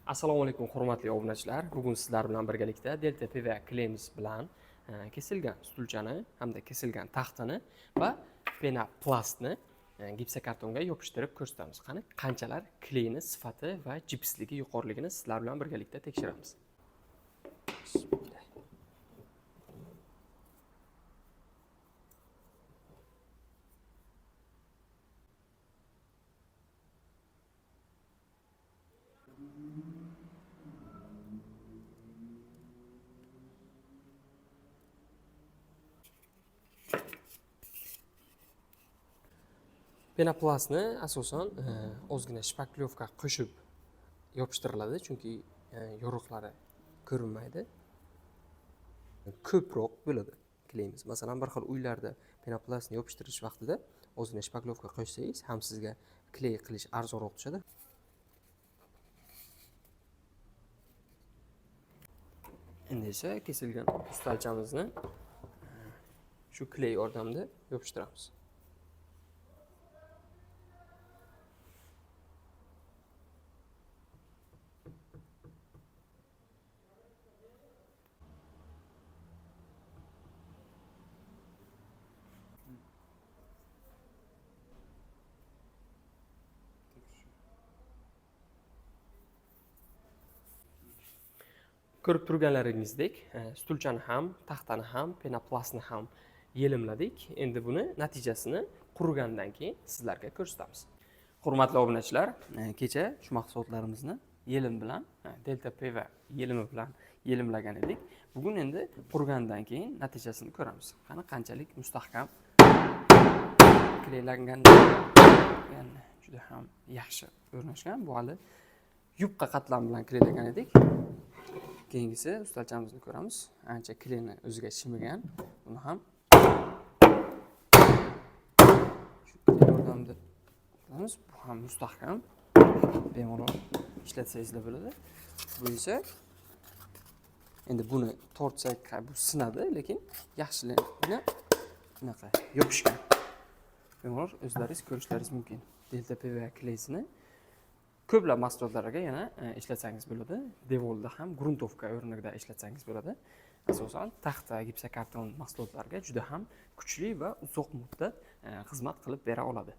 Assalomu alaykum hurmatli obunachilar. Bugun sizlar bilan birgalikda Delta PVA kleyimiz bilan kesilgan stulchani hamda kesilgan taxtini va penoplastni gipsokartonga yopishtirib ko'rsatamiz. Qani qanchalar kleyni sifati va jipsligi yuqoriligini sizlar bilan birgalikda tekshiramiz. Penoplastni asosan ozgina shpaklyovka qo'shib yopishtiriladi, chunki yoruqlari ko'rinmaydi. Ko'proq bo'ladi kleyimiz. Masalan, bir xil uylarda penoplastni yopishtirish vaqtida ozgina shpaklyovka qo'shsangiz, ham sizga kley qilish arzonroq tushadi. Endi esa kesilgan ustalchamizni shu kley yordamida yopishtiramiz. Ko'rib turganlaringizdek, stulchani ham, taxtani ham, penoplastni ham yelimladik. Endi buni natijasini qurigandan keyin sizlarga ko'rsatamiz. Hurmatli obunachilar, kecha shu mahsulotlarimizni yelim bilan, Delta PVA yelimi bilan yelimlagan edik. Bugun endi qurigandan keyin natijasini ko'ramiz. Qani qanchalik mustahkam kleylangan, juda ham yaxshi o'rnashgan. Bu hali yupqa qatlam bilan kleylagan edik. Keyingisi ustalchamizni ko'ramiz. Ancha kleyni o'ziga shimigan. Buni ham shu yordamida qilamiz. Bu ham mustahkam. Bemalol ishlatsangiz bo'ladi. Bu esa endi buni tortsak, bu sinadi, lekin yaxshiligini bunaqa yopishgan. Bemalol o'zlaringiz ko'rishlaringiz mumkin. Delta PVA kleysini ko'plab mahsulotlarga yana ishlatsangiz bo'ladi. Devolda ham gruntovka o'rnida ishlatsangiz bo'ladi. Asosan taxta, gipsokarton mahsulotlarga juda ham kuchli va uzoq muddat xizmat qilib bera oladi.